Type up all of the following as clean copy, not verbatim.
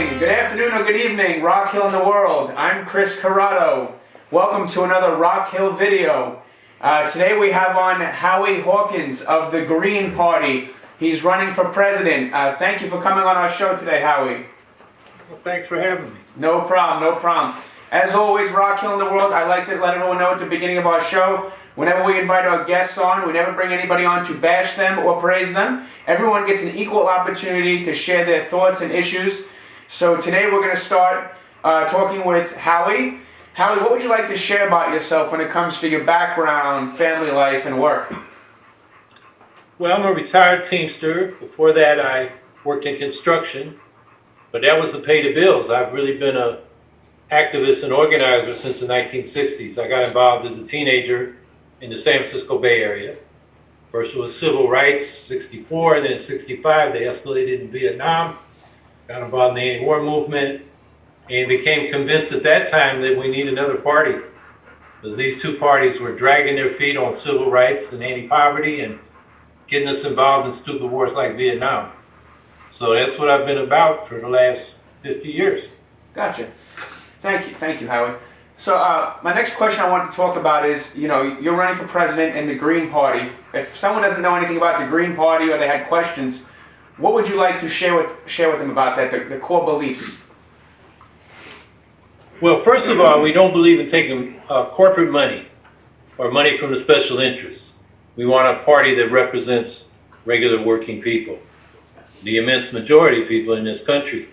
morning, good afternoon, or good evening, Rock Hill in the world. I'm Chris Corrado. Welcome to another Rock Hill video. Today we have on Howie Hawkins of the Green Party. He's running for president. Thank you for coming on our show today, Howie. Well, thanks for having me. No problem, no problem. As always, Rock Hill in the world, I like to let everyone know at the beginning of our show, whenever we invite our guests on, we never bring anybody on to bash them or praise them. Everyone gets an equal opportunity to share their thoughts and issues. So today we're going to start talking with Howie. Howie, what would you like to share about yourself when it comes to your background, family life, and work? Well, I'm a retired Teamster. Before that, I worked in construction, but that was to pay the bills. I've really been an activist and organizer since the 1960s. I got involved as a teenager in the San Francisco Bay Area. First it was civil rights, 64, and then in 65 they escalated in Vietnam. Got involved in the anti-war movement and became convinced at that time that we need another party, because these two parties were dragging their feet on civil rights and anti-poverty and getting us involved in stupid wars like Vietnam. So that's what I've been about for the last 50 years. Gotcha. Thank you, Howie. So my next question I wanted to talk about is, you're running for president in the Green Party. If someone doesn't know anything about the Green Party or they had questions, what would you like to share with them about that, the core beliefs? Well, first of all, we don't believe in taking corporate money or money from the special interests. We want a party that represents regular working people, the immense majority of people in this country.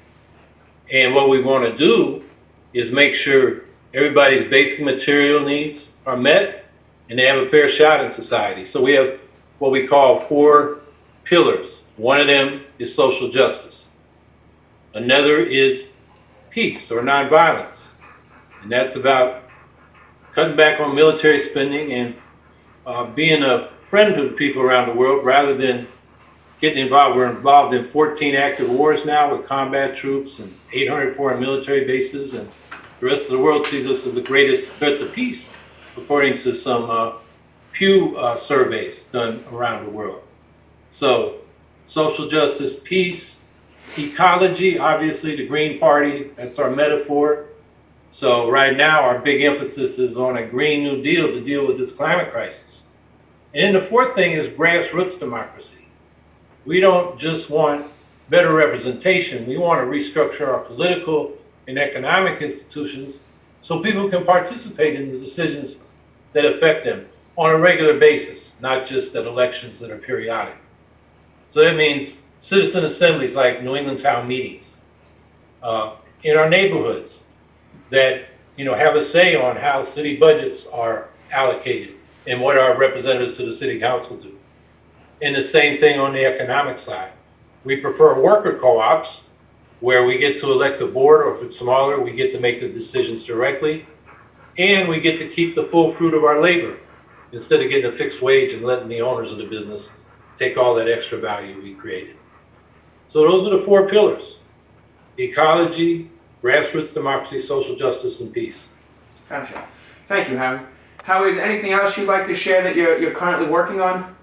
And what we want to do is make sure everybody's basic material needs are met and they have a fair shot in society. So we have what we call 4 pillars. One of them is social justice. Another is peace or nonviolence. And that's about cutting back on military spending and being a friend to the people around the world rather than getting involved. We're involved in 14 active wars now with combat troops and 800 foreign military bases, and the rest of the world sees us as the greatest threat to peace, according to some Pew surveys done around the world. So social justice, peace, ecology, obviously the Green Party, that's our metaphor. So right now our big emphasis is on a Green New Deal to deal with this climate crisis. And then the fourth thing is grassroots democracy. We don't just want better representation, we want to restructure our political and economic institutions so people can participate in the decisions that affect them on a regular basis, not just at elections that are periodic. So that means citizen assemblies like New England town meetings in our neighborhoods that have a say on how city budgets are allocated and what our representatives to the city council do. And the same thing on the economic side. We prefer worker co-ops where we get to elect the board, or if it's smaller, we get to make the decisions directly, and we get to keep the full fruit of our labor instead of getting a fixed wage and letting the owners of the business take all that extra value we created. So those are the 4 pillars: ecology, grassroots democracy, social justice, and peace. Gotcha. Thank you, Howie. Howie, is there anything else you'd like to share that you're currently working on?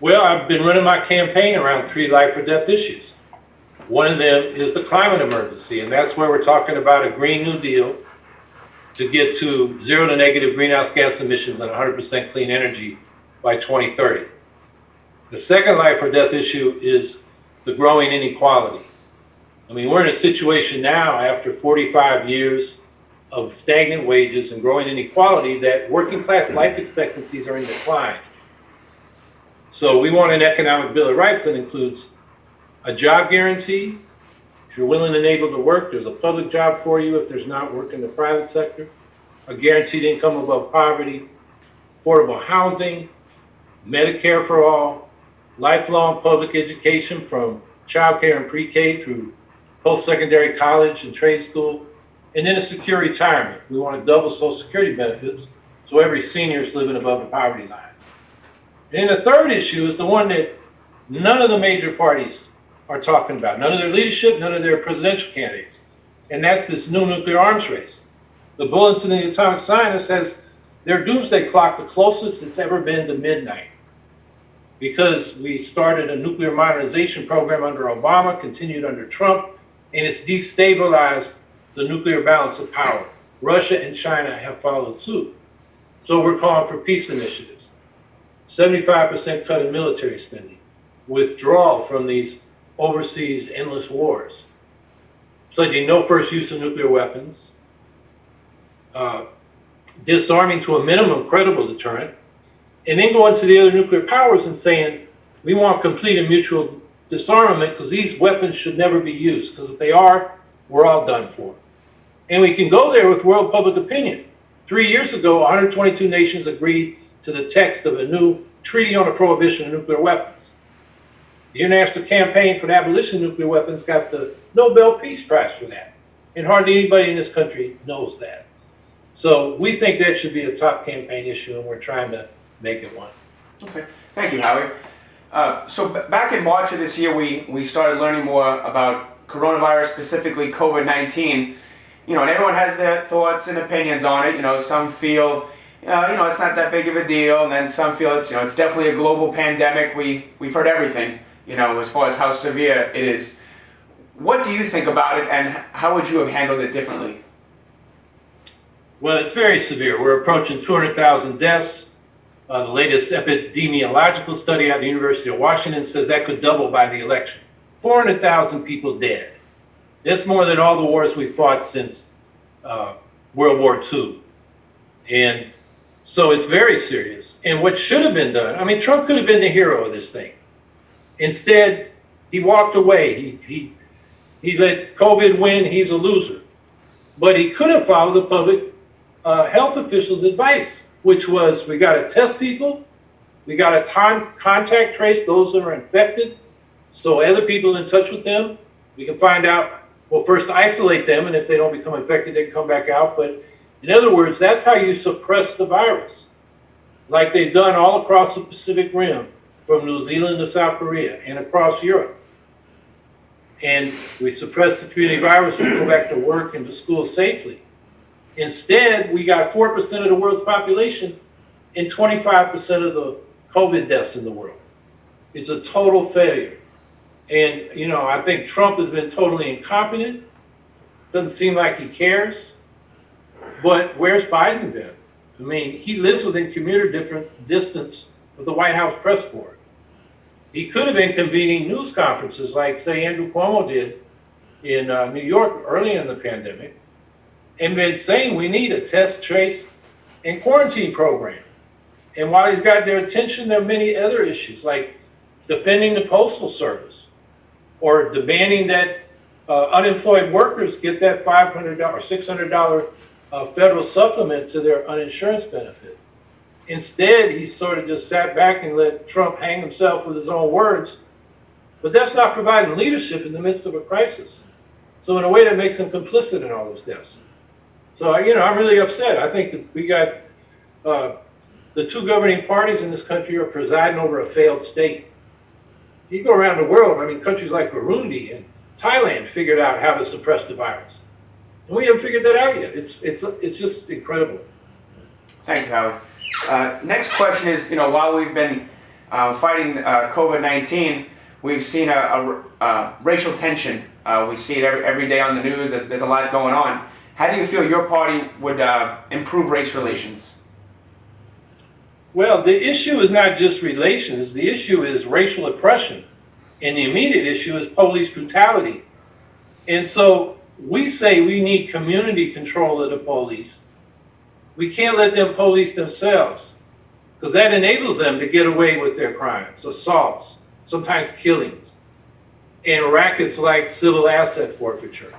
Well, I've been running my campaign around 3 life or death issues. One of them is the climate emergency, and that's where we're talking about a Green New Deal to get to 0 to negative greenhouse gas emissions and 100% clean energy by 2030. The second life or death issue is the growing inequality. I mean, we're in a situation now after 45 years of stagnant wages and growing inequality that working class life expectancies are in decline. So we want an economic bill of rights that includes a job guarantee. If you're willing and able to work, there's a public job for you if there's not work in the private sector. A guaranteed income above poverty, affordable housing, Medicare for all, lifelong public education from childcare and pre-K through post-secondary college and trade school, and then a secure retirement. We want to double Social Security benefits so every senior is living above the poverty line. And the third issue is the one that none of the major parties are talking about, none of their leadership, none of their presidential candidates, and that's this new nuclear arms race. The Bulletin of the Atomic Scientist has their doomsday clock the closest it's ever been to midnight, because we started a nuclear modernization program under Obama, continued under Trump, and it's destabilized the nuclear balance of power. Russia and China have followed suit. So we're calling for peace initiatives. 75% cut in military spending, withdrawal from these overseas endless wars, pledging no first use of nuclear weapons, disarming to a minimum credible deterrent, and then going to the other nuclear powers and saying, we want complete and mutual disarmament because these weapons should never be used, because if they are, we're all done for. And we can go there with world public opinion. 3 years ago, 122 nations agreed to the text of a new treaty on the prohibition of nuclear weapons. The International Campaign for the Abolition of Nuclear Weapons got the Nobel Peace Prize for that. And hardly anybody in this country knows that. So we think that should be a top campaign issue, and we're trying to make it one. Okay, thank you, Howie. Back in March of this year, we started learning more about coronavirus, specifically COVID-19. And everyone has their thoughts and opinions on it. Some feel, it's not that big of a deal, and then some feel it's definitely a global pandemic. We've heard everything, as far as how severe it is. What do you think about it, and how would you have handled it differently? Well, it's very severe. We're approaching 200,000 deaths. The latest epidemiological study out of the University of Washington says that could double by the election. 400,000 people dead. That's more than all the wars we've fought since World War II. And so it's very serious. And what should have been done, Trump could have been the hero of this thing. Instead, he walked away. He let COVID win. He's a loser. But he could have followed the public health officials' advice, which was, we got to test people, we got to contact trace those that are infected, so other people in touch with them, we can find out, well, first isolate them, and if they don't become infected, they can come back out. But in other words, that's how you suppress the virus, like they've done all across the Pacific Rim, from New Zealand to South Korea and across Europe. And we suppress the community virus and go back to work and to school safely. Instead, we got 4% of the world's population and 25% of the COVID deaths in the world. It's a total failure. And, I think Trump has been totally incompetent. Doesn't seem like he cares. But where's Biden been? He lives within commuter distance of the White House press corps. He could have been convening news conferences like, say, Andrew Cuomo did in New York early in the pandemic, and been saying we need a test, trace, and quarantine program. And while he's got their attention, there are many other issues like defending the Postal Service or demanding that unemployed workers get that $500 or $600 federal supplement to their uninsurance benefit. Instead, he sort of just sat back and let Trump hang himself with his own words. But that's not providing leadership in the midst of a crisis. So in a way, that makes him complicit in all those deaths. So, I'm really upset. I think that we got the two governing parties in this country are presiding over a failed state. You go around the world, countries like Burundi and Thailand figured out how to suppress the virus. And we haven't figured that out yet. It's just incredible. Thank you, Howard. Next question is, while we've been fighting COVID-19, we've seen a racial tension. We see it every day on the news. There's a lot going on. How do you feel your party would improve race relations? Well, the issue is not just relations. The issue is racial oppression. And the immediate issue is police brutality. And so we say we need community control of the police. We can't let them police themselves, because that enables them to get away with their crimes, assaults, sometimes killings, and rackets like civil asset forfeiture.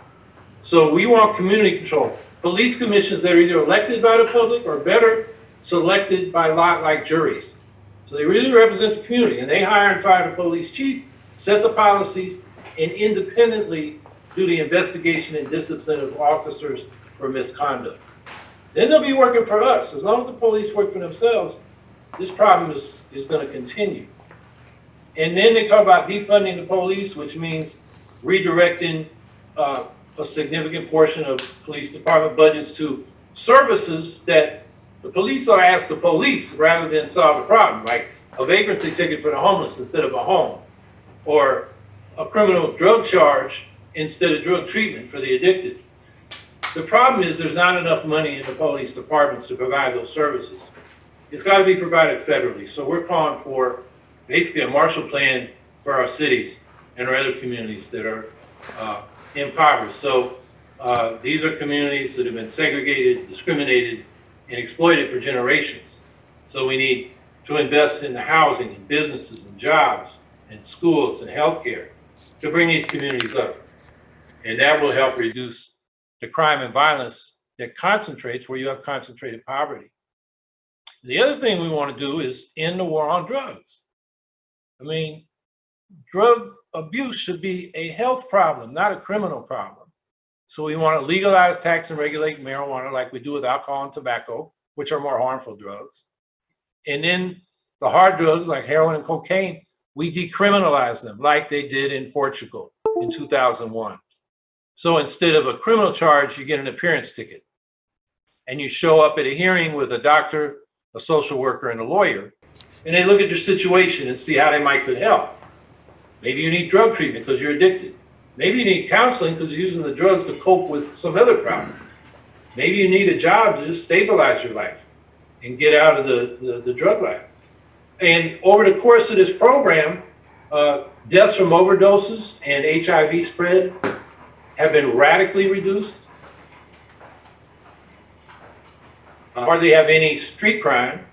So we want community control. Police commissions that are either elected by the public or better, selected by lot like juries. So they really represent the community, and they hire and fire the police chief, set the policies, and independently do the investigation and discipline of officers for misconduct. Then they'll be working for us. As long as the police work for themselves, this problem is going to continue. And then they talk about defunding the police, which means redirecting a significant portion of police department budgets to services that the police are asked to police rather than solve the problem, like a vagrancy ticket for the homeless instead of a home, or a criminal drug charge instead of drug treatment for the addicted. The problem is there's not enough money in the police departments to provide those services. It's got to be provided federally. So we're calling for basically a Marshall Plan for our cities and our other communities that are impoverished. So these are communities that have been segregated, discriminated, and exploited for generations. So we need to invest in the housing and businesses and jobs and schools and healthcare to bring these communities up. And that will help reduce the crime and violence that concentrates where you have concentrated poverty. The other thing we want to do is end the war on drugs. I mean, drug abuse should be a health problem, not a criminal problem. So we want to legalize, tax, and regulate marijuana like we do with alcohol and tobacco, which are more harmful drugs. And then the hard drugs like heroin and cocaine, we decriminalize them like they did in Portugal in 2001. So instead of a criminal charge, you get an appearance ticket. And you show up at a hearing with a doctor, a social worker, and a lawyer, and they look at your situation and see how they could help. Maybe you need drug treatment because you're addicted. Maybe you need counseling because you're using the drugs to cope with some other problem. Maybe you need a job to just stabilize your life and get out of the drug life. And over the course of this program, deaths from overdoses and HIV spread have been radically reduced. Hardly have any street crime,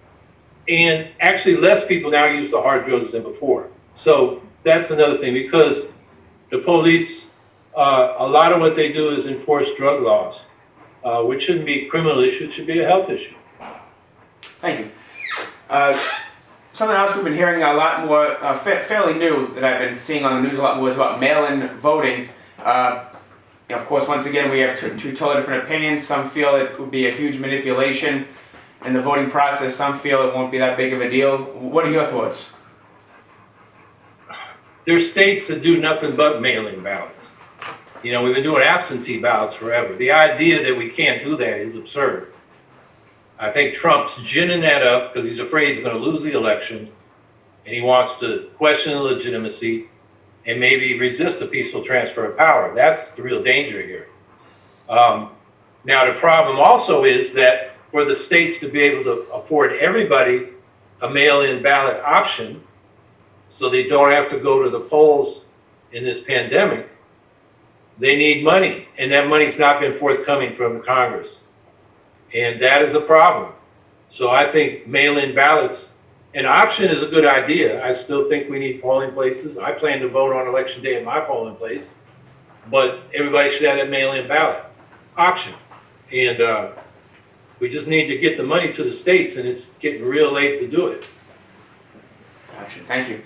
and actually less people now use the hard drugs than before. So that's another thing, because the police, a lot of what they do is enforce drug laws, which shouldn't be a criminal issue, it should be a health issue. Thank you. Something else we've been hearing a lot more, fairly new, that I've been seeing on the news a lot more, is about mail-in voting. Of course, once again, we have two totally different opinions. Some feel it would be a huge manipulation in the voting process. Some feel it won't be that big of a deal. What are your thoughts? There's states that do nothing but mail-in ballots. You know, we've been doing absentee ballots forever. The idea that we can't do that is absurd. I think Trump's ginning that up because he's afraid he's going to lose the election, and he wants to question the legitimacy and maybe resist a peaceful transfer of power. That's the real danger here. Now, the problem also is that for the states to be able to afford everybody a mail-in ballot option so they don't have to go to the polls in this pandemic, they need money, and that money's not been forthcoming from Congress. And that is a problem. So I think mail-in ballots, an option is a good idea. I still think we need polling places. I plan to vote on election day at my polling place, but everybody should have that mail-in ballot option. And we just need to get the money to the states, and it's getting real late to do it. Gotcha. Thank you.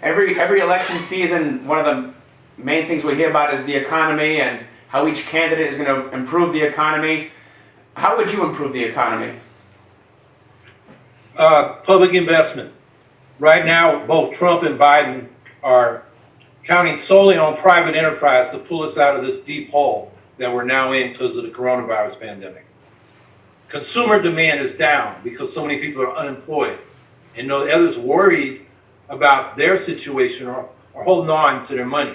Every election season, one of the main things we hear about is the economy and how each candidate is going to improve the economy. How would you improve the economy? Public investment. Right now, both Trump and Biden are counting solely on private enterprise to pull us out of this deep hole that we're now in because of the coronavirus pandemic. Consumer demand is down because so many people are unemployed, and others worried about their situation or holding on to their money.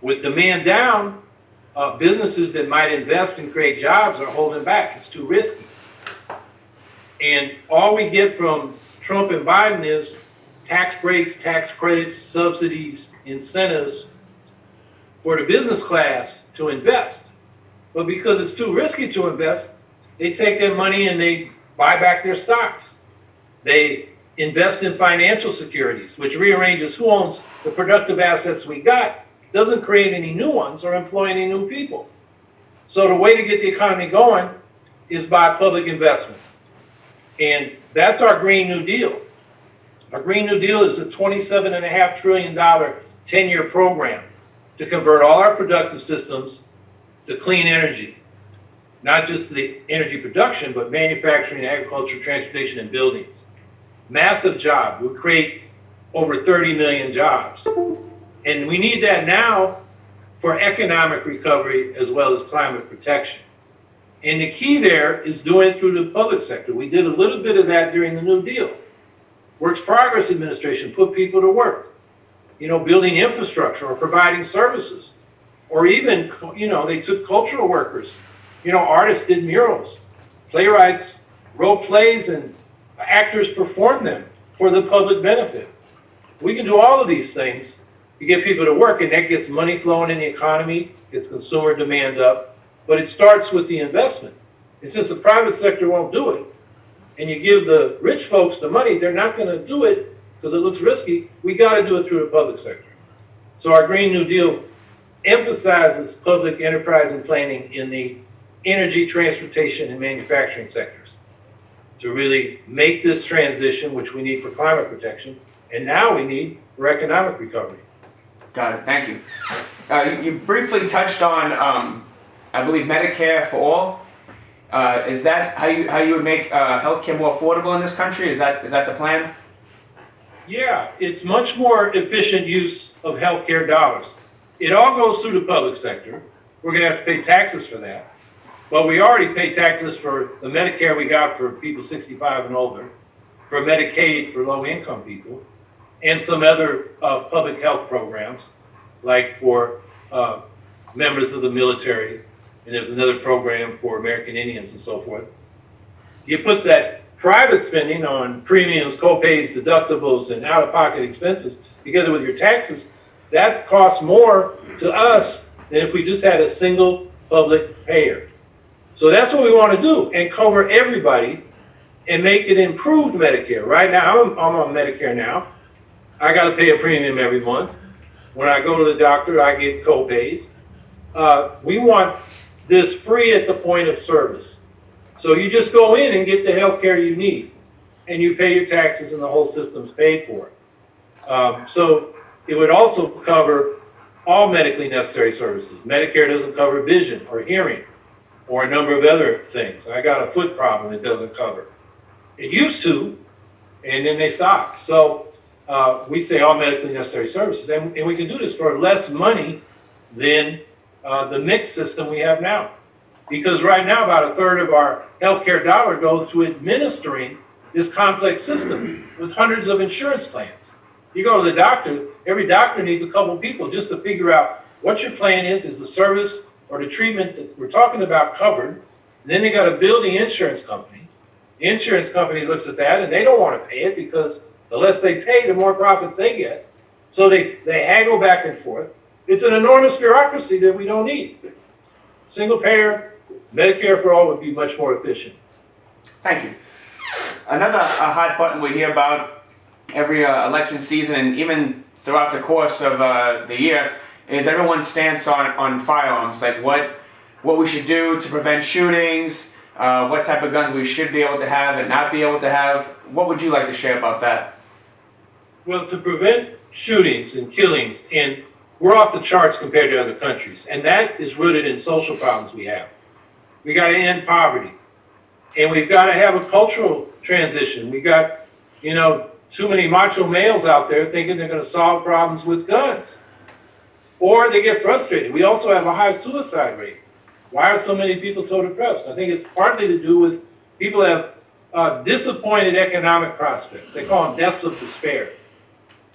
With demand down, businesses that might invest and create jobs are holding back. It's too risky. And all we get from Trump and Biden is tax breaks, tax credits, subsidies, incentives for the business class to invest. But because it's too risky to invest, they take their money and they buy back their stocks. They invest in financial securities, which rearranges who owns the productive assets we got, doesn't create any new ones or employ any new people. So the way to get the economy going is by public investment. And that's our Green New Deal. Our Green New Deal is a $27.5 trillion 10-year program to convert all our productive systems to clean energy. Not just the energy production, but manufacturing, agriculture, transportation, and buildings. Massive job. We'll create over 30 million jobs. And we need that now for economic recovery as well as climate protection. And the key there is doing it through the public sector. We did a little bit of that during the New Deal. Works Progress Administration put people to work, building infrastructure or providing services. Or even, they took cultural workers. Artists did murals. Playwrights wrote plays and actors performed them for the public benefit. We can do all of these things to get people to work, and that gets money flowing in the economy, gets consumer demand up, but it starts with the investment. And since the private sector won't do it, and you give the rich folks the money, they're not going to do it because it looks risky. We got to do it through the public sector. So our Green New Deal emphasizes public enterprise and planning in the energy, transportation, and manufacturing sectors to really make this transition, which we need for climate protection, and now we need for economic recovery. Got it. Thank you. You briefly touched on, I believe, Medicare for all. Is that how you would make healthcare more affordable in this country? Is that the plan? Yeah, it's much more efficient use of healthcare dollars. It all goes through the public sector. We're going to have to pay taxes for that. But we already pay taxes for the Medicare we got for people 65 and older, for Medicaid for low-income people, and some other public health programs, like for members of the military, and there's another program for American Indians and so forth. You put that private spending on premiums, co-pays, deductibles, and out-of-pocket expenses together with your taxes, that costs more to us than if we just had a single public payer. So that's what we want to do, and cover everybody and make it improved Medicare. Right now, I'm on Medicare now. I got to pay a premium every month. When I go to the doctor, I get co-pays. We want this free at the point of service. So you just go in and get the health care you need, and you pay your taxes and the whole system's paid for. So it would also cover all medically necessary services. Medicare doesn't cover vision or hearing or a number of other things. I got a foot problem it doesn't cover. It used to, and then they stopped. So we say all medically necessary services, and we can do this for less money than the mixed system we have now. Because right now, about a third of our healthcare dollar goes to administering this complex system with hundreds of insurance plans. You go to the doctor, every doctor needs a couple people just to figure out what your plan is the service or the treatment that we're talking about covered. And then they got to bill the insurance company. The insurance company looks at that and they don't want to pay it because the less they pay, the more profits they get. So they haggle back and forth. It's an enormous bureaucracy that we don't need. Single payer, Medicare for all would be much more efficient. Thank you. Another hot button we hear about every election season and even throughout the course of the year is everyone's stance on firearms, like what we should do to prevent shootings, what type of guns we should be able to have and not be able to have. What would you like to share about that? Well, to prevent shootings and killings, and we're off the charts compared to other countries, and that is rooted in social problems we have. We got to end poverty, and we've got to have a cultural transition. We got, too many macho males out there thinking they're going to solve problems with guns, or they get frustrated. We also have a high suicide rate. Why are so many people so depressed? I think it's partly to do with people have disappointed economic prospects. They call them deaths of despair.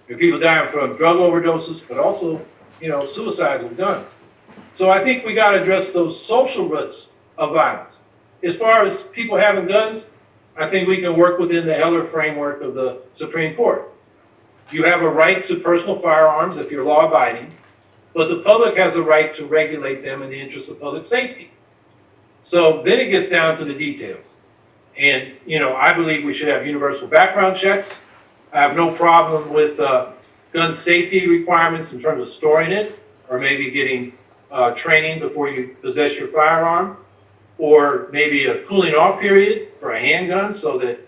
There are people dying from drug overdoses, but also, suicides with guns. So I think we got to address those social roots of violence. As far as people having guns, I think we can work within the Heller framework of the Supreme Court. You have a right to personal firearms if you're law-abiding, but the public has a right to regulate them in the interest of public safety. So then it gets down to the details. And, I believe we should have universal background checks. I have no problem with gun safety requirements in terms of storing it, or maybe getting training before you possess your firearm, or maybe a cooling off period for a handgun so that,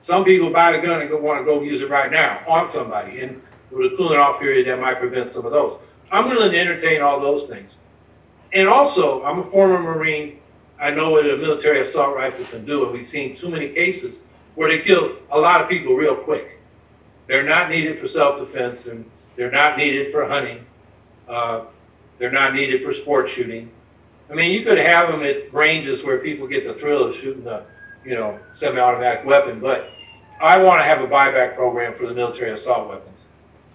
some people buy the gun and want to go use it right now on somebody. And with a cooling off period, that might prevent some of those. I'm willing to entertain all those things. And also, I'm a former Marine. I know what a military assault rifle can do, and we've seen too many cases where they kill a lot of people real quick. They're not needed for self-defense, and they're not needed for hunting. They're not needed for sport shooting. I mean, you could have them at ranges where people get the thrill of shooting a, semi-automatic weapon, but I want to have a buyback program for the military assault weapons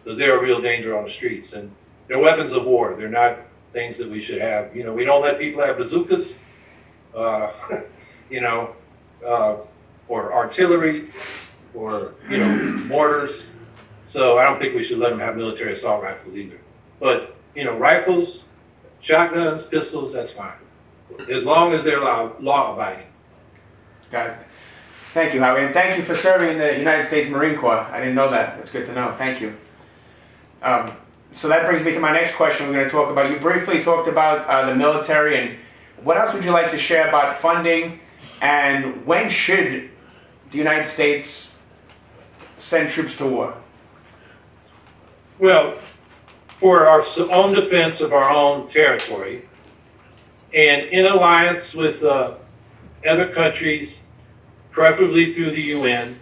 because they're a real danger on the streets. And they're weapons of war. They're not things that we should have. You know, we don't let people have bazookas, you know, or artillery, or, you know, mortars. So I don't think we should let them have military assault rifles either. But, you know, rifles, shotguns, pistols, that's fine. As long as they're law-abiding. Got it. Thank you, Howie, and thank you for serving in the United States Marine Corps. I didn't know that. That's good to know. Thank you. So that brings me to my next question. We're going to talk about, you briefly talked about the military, and what else would you like to share about funding, and when should the United States send troops to war? Well, for our own defense of our own territory, and in alliance with other countries, preferably through the UN,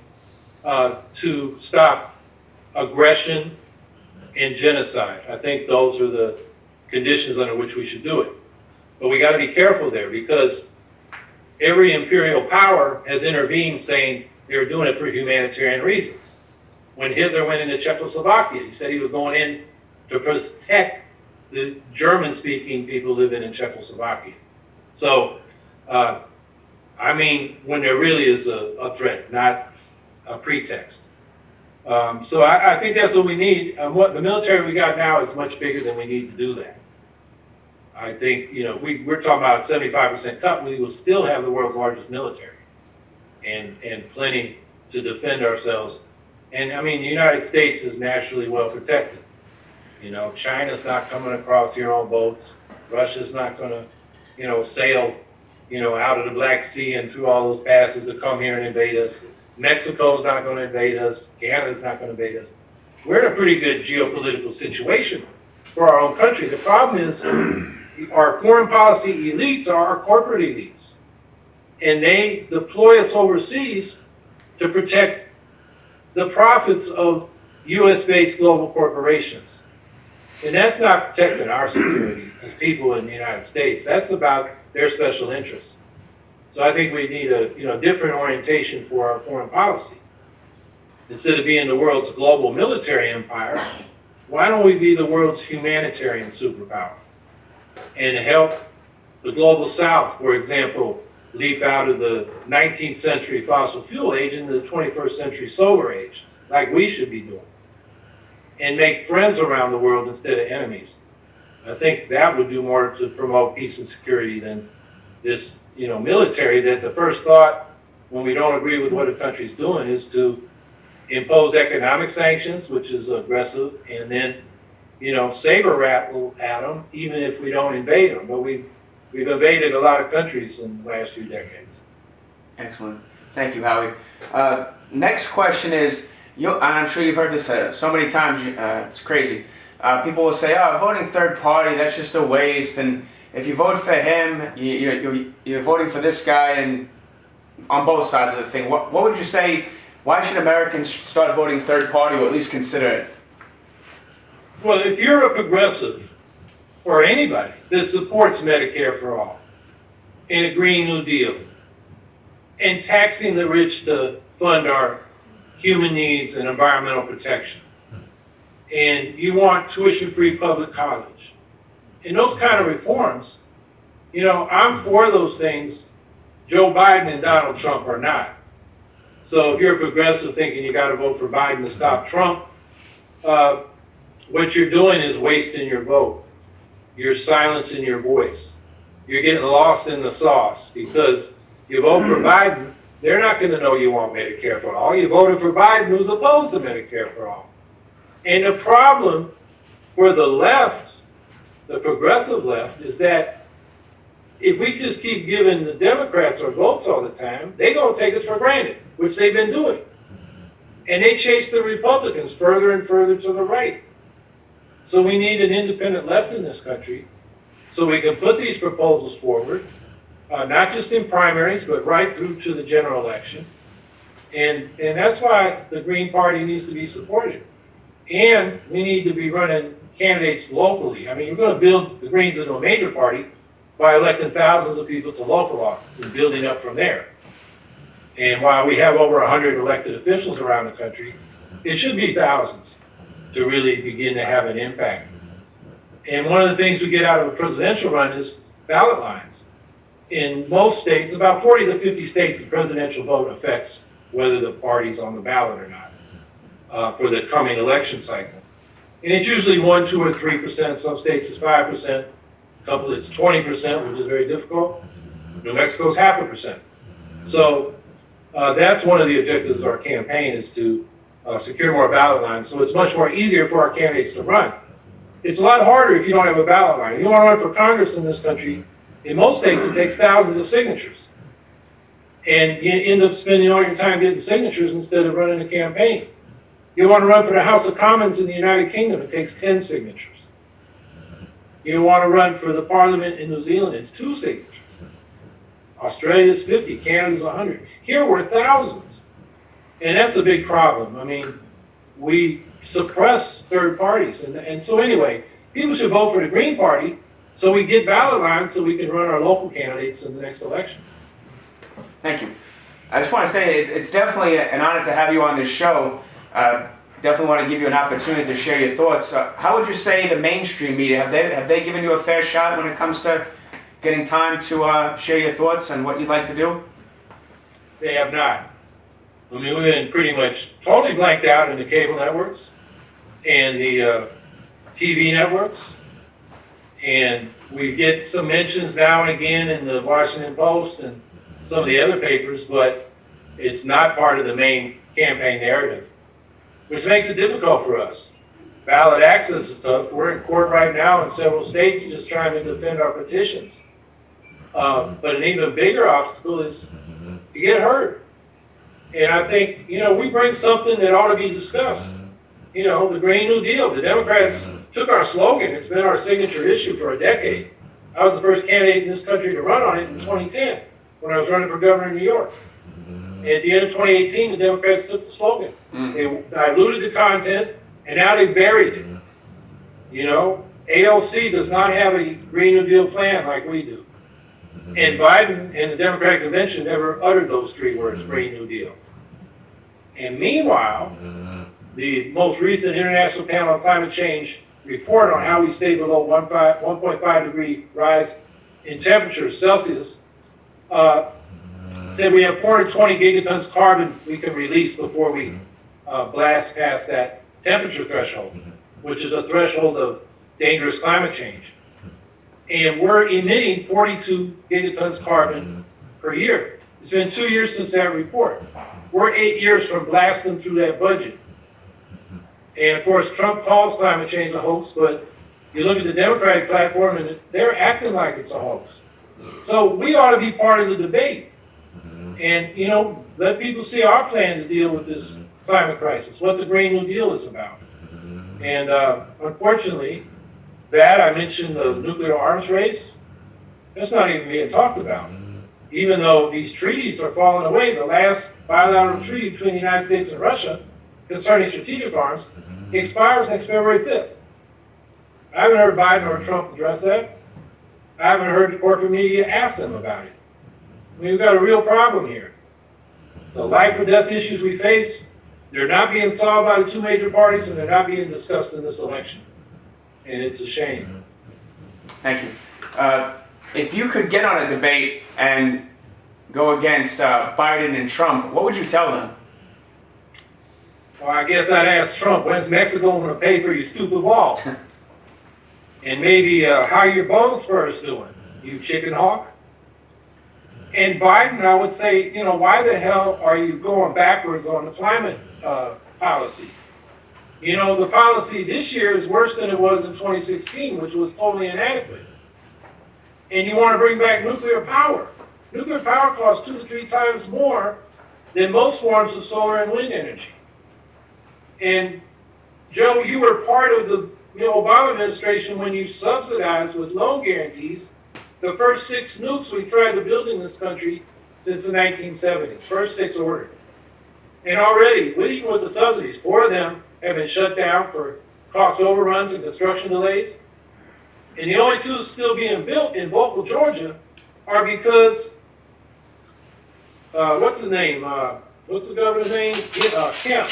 to stop aggression and genocide. I think those are the conditions under which we should do it. But we got to be careful there, because every imperial power has intervened saying they were doing it for humanitarian reasons. When Hitler went into Czechoslovakia, he said he was going in to protect the German-speaking people living in Czechoslovakia. So, I mean, when there really is a threat, not a pretext. So I think that's what we need. What the military we got now is much bigger than we need to do that. I think, you know, we're talking about 75% cut, we will still have the world's largest military and plenty to defend ourselves. And I mean, the United States is naturally well protected. You know, China's not coming across here on boats. Russia's not going to, you know, sail, you know, out of the Black Sea and through all those passes to come here and invade us. Mexico's not going to invade us. Canada's not going to invade us. We're in a pretty good geopolitical situation for our own country. The problem is our foreign policy elites are our corporate elites. And they deploy us overseas to protect the profits of US-based global corporations. And that's not protecting our security as people in the United States. That's about their special interests. So I think we need a different orientation for our foreign policy. Instead of being the world's global military empire, why don't we be the world's humanitarian superpower and help the global south, for example, leap out of the 19th century fossil fuel age into the 21st century solar age, like we should be doing, and make friends around the world instead of enemies. I think that would do more to promote peace and security than this, military, that the first thought when we don't agree with what a country's doing is to impose economic sanctions, which is aggressive, and then, saber rattle at them, even if we don't invade them. But we've invaded a lot of countries in the last few decades. Excellent. Thank you, Howie. Next question is, and I'm sure you've heard this so many times, it's crazy. People will say, voting third party, that's just a waste, and if you vote for him, you're voting for this guy, and on both sides of the thing. What would you say, why should Americans start voting third party, or at least consider it? Well, if you're a progressive, or anybody that supports Medicare for all, and a Green New Deal, and taxing the rich to fund our human needs and environmental protection, and you want tuition-free public college, and those kind of reforms, I'm for those things. Joe Biden and Donald Trump are not. So if you're a progressive thinking you got to vote for Biden to stop Trump, what you're doing is wasting your vote. You're silencing your voice. You're getting lost in the sauce, because you vote for Biden, they're not going to know you want Medicare for all. You voted for Biden, who's opposed to Medicare for all. And the problem for the left, the progressive left, is that if we just keep giving the Democrats our votes all the time, they're going to take us for granted, which they've been doing. And they chase the Republicans further and further to the right. So we need an independent left in this country so we can put these proposals forward, not just in primaries, but right through to the general election. And that's why the Green Party needs to be supported. And we need to be running candidates locally. I mean, you're going to build the Greens into a major party by electing thousands of people to local office and building up from there. And while we have over 100 elected officials around the country, it should be thousands to really begin to have an impact. And one of the things we get out of a presidential run is ballot lines. In most states, about 40 to 50 states, the presidential vote affects whether the party's on the ballot or not for the coming election cycle. And it's usually 1, 2, or 3%. Some states it's 5%. A couple it's 20%, which is very difficult. New Mexico's 0.5%. So that's one of the objectives of our campaign, is to secure more ballot lines. So it's much more easier for our candidates to run. It's a lot harder if you don't have a ballot line. You want to run for Congress in this country, in most states it takes thousands of signatures. And you end up spending all your time getting signatures instead of running a campaign. You want to run for the House of Commons in the United Kingdom, it takes 10 signatures. You want to run for the Parliament in New Zealand, it's 2 signatures. Australia's 50, Canada's 100. Here we're thousands. And that's a big problem. I mean, we suppress third parties. And so anyway, people should vote for the Green Party so we get ballot lines so we can run our local candidates in the next election. Thank you. I just want to say it's definitely an honor to have you on this show. Definitely want to give you an opportunity to share your thoughts. How would you say the mainstream media, have they given you a fair shot when it comes to getting time to share your thoughts and what you'd like to do? They have not. I mean, we've been pretty much totally blanked out in the cable networks and the TV networks. And we get some mentions now and again in the Washington Post and some of the other papers, but it's not part of the main campaign narrative, which makes it difficult for us. Ballot access is tough. We're in court right now in several states just trying to defend our petitions. But an even bigger obstacle is to get heard. And I think, we bring something that ought to be discussed. The Green New Deal. The Democrats took our slogan. It's been our signature issue for a decade. I was the first candidate in this country to run on it in 2010 when I was running for governor in New York. And at the end of 2018, the Democrats took the slogan. They diluted the content, and now they buried it. AOC does not have a Green New Deal plan like we do. And Biden and the Democratic Convention never uttered those 3 words, Green New Deal. And meanwhile, the most recent International Panel on Climate Change report on how we stay below 1.5 degree rise in temperature Celsius said we have 420 gigatons carbon we can release before we blast past that temperature threshold, which is a threshold of dangerous climate change. And we're emitting 42 gigatons carbon per year. It's been 2 years since that report. We're 8 years from blasting through that budget. And of course, Trump calls climate change a hoax, but you look at the Democratic platform and they're acting like it's a hoax. So we ought to be part of the debate. And, let people see our plan to deal with this climate crisis, what the Green New Deal is about. And unfortunately, I mentioned the nuclear arms race, that's not even being talked about. Even though these treaties are falling away, the last bilateral treaty between the United States and Russia concerning strategic arms expires next February 5th. I haven't heard Biden or Trump address that. I haven't heard the corporate media ask them about it. We've got a real problem here. The life or death issues we face, they're not being solved by the 2 major parties, and they're not being discussed in this election. And it's a shame. Thank you. If you could get on a debate and go against Biden and Trump, what would you tell them? Well, I guess I'd ask Trump, when's Mexico going to pay for your stupid wall? And maybe how are your bone spurs doing, you chicken hawk? And Biden, I would say, why the hell are you going backwards on the climate policy? The policy this year is worse than it was in 2016, which was totally inadequate. And you want to bring back nuclear power. Nuclear power costs 2 to 3 times more than most forms of solar and wind energy. And Joe, you were part of the Obama administration when you subsidized with loan guarantees the first 6 nukes we tried to build in this country since the 1970s. First 6 ordered. And already, even with the subsidies, 4 of them have been shut down for cost overruns and construction delays. And the only 2 still being built in Vocal, Georgia, are because, what's his name? What's the governor's name? Kemp.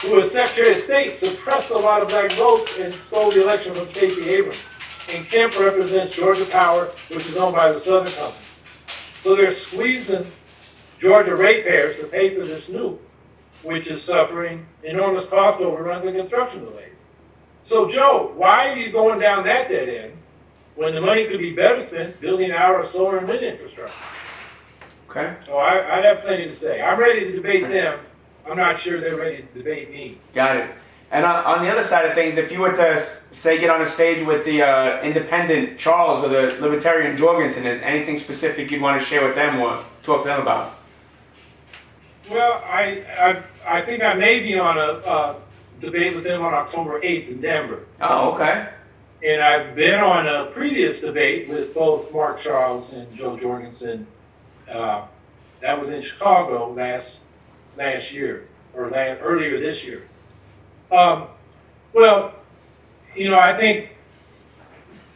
who was Secretary of State, suppressed a lot of black votes and stole the election from Stacey Abrams. And Kemp represents Georgia Power, which is owned by the Southern Company. So they're squeezing Georgia ratepayers to pay for this nuke, which is suffering enormous cost overruns and construction delays. So Joe, why are you going down that dead end when the money could be better spent building our solar and wind infrastructure? Okay. So I'd have plenty to say. I'm ready to debate them. I'm not sure they're ready to debate me. Got it. And on the other side of things, if you were to, say, get on a stage with the independent Charles or the Libertarian Jorgensen, is anything specific you'd want to share with them or talk to them about? Well, I think I may be on a debate with them on October 8th in Denver. Oh, okay. And I've been on a previous debate with both Mark Charles and Joe Jorgensen. That was in Chicago last year, or earlier this year. Well, you know, I think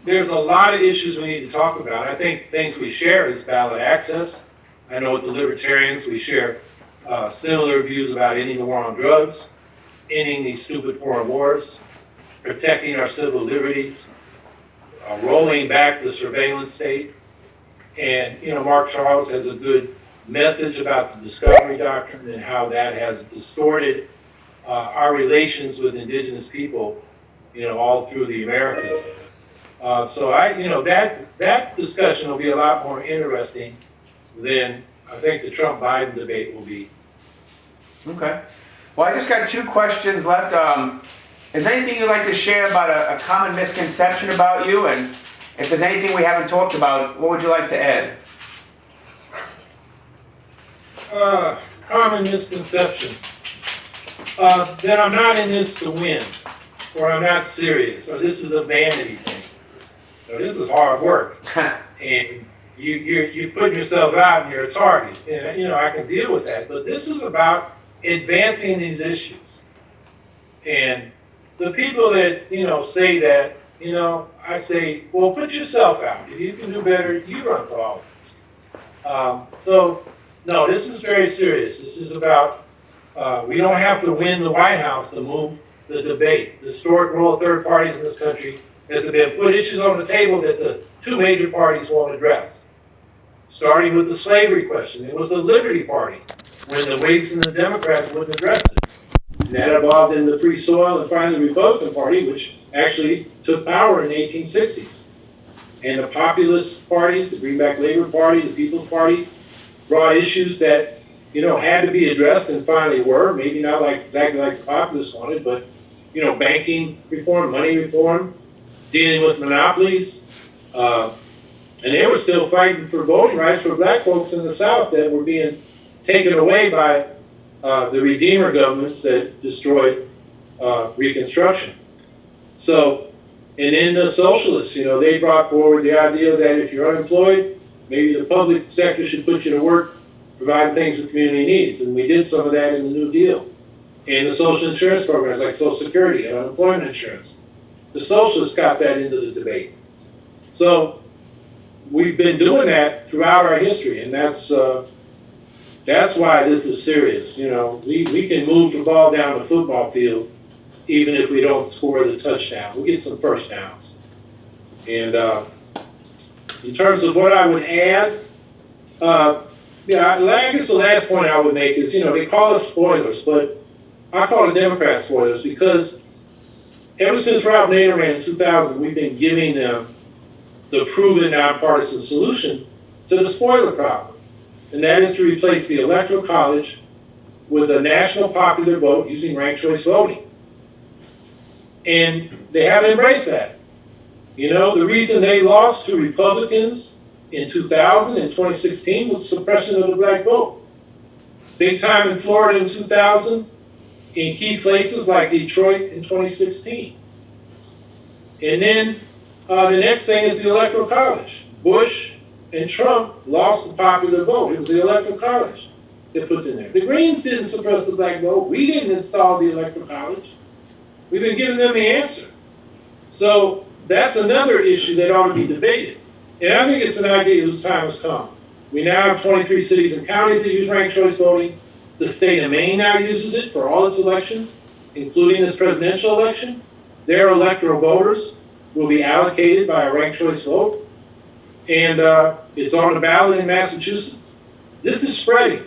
there's a lot of issues we need to talk about. I think things we share is ballot access. I know with the Libertarians, we share similar views about ending the war on drugs, ending these stupid foreign wars, protecting our civil liberties, rolling back the surveillance state. And, you know, Mark Charles has a good message about the discovery doctrine and how that has distorted our relations with indigenous people, you know, all through the Americas. So that discussion will be a lot more interesting than I think the Trump-Biden debate will be. Okay. Well, I just got 2 questions left. Is there anything you'd like to share about a common misconception about you? And if there's anything we haven't talked about, what would you like to add? Common misconception. That I'm not in this to win, or I'm not serious, or this is a vanity thing. So this is hard work. And you're putting yourself out and you're a target. And, you know, I can deal with that. But this is about advancing these issues. And the people that, you know, say that, you know, I say, well, put yourself out. If you can do better, you run for office. So, no, this is very serious. This is about, we don't have to win the White House to move the debate. The historic role of third parties in this country is to put issues on the table that the 2 major parties won't address. Starting with the slavery question. It was the Liberty Party when the Whigs and the Democrats wouldn't address it. And that evolved into the Free Soil and finally the Republican Party, which actually took power in the 1860s. And the populist parties, the Greenback Labor Party, the People's Party, brought issues that, you know, had to be addressed and finally were, maybe not exactly like the populists wanted, but, you know, banking reform, money reform, dealing with monopolies, and they were still fighting for voting rights for black folks in the South that were being taken away by the Redeemer governments that destroyed Reconstruction. So, and then the socialists, you know, they brought forward the idea that if you're unemployed, maybe the public sector should put you to work, provide things the community needs. And we did some of that in the New Deal. And the social insurance programs like Social Security and unemployment insurance. The socialists got that into the debate. So we've been doing that throughout our history, and that's why this is serious. You know, we can move the ball down the football field even if we don't score the touchdown. We'll get some first downs. And in terms of what I would add, I guess the last point I would make is, you know, they call us spoilers, but I call the Democrats spoilers because ever since Ralph Nader ran in 2000, we've been giving them the proven nonpartisan solution to the spoiler problem. And that is to replace the Electoral College with a national popular vote using ranked choice voting. And they haven't embraced that. You know, the reason they lost to Republicans in 2000 and 2016 was suppression of the black vote. Big time in Florida in 2000, in key places like Detroit in 2016. And then the next thing is the Electoral College. Bush and Trump lost the popular vote. It was the Electoral College they put in there. The Greens didn't suppress the black vote. We didn't install the Electoral College. We've been giving them the answer. So that's another issue that ought to be debated. And I think it's an idea whose time has come. We now have 23 cities and counties that use ranked choice voting. The state of Maine now uses it for all its elections. including this presidential election, their electoral voters will be allocated by a ranked choice vote. And it's on the ballot in Massachusetts. This is spreading.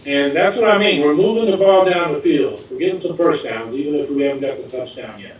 And that's what I mean. We're moving the ball down the field. We're getting some first downs, even if we haven't got the touchdown yet.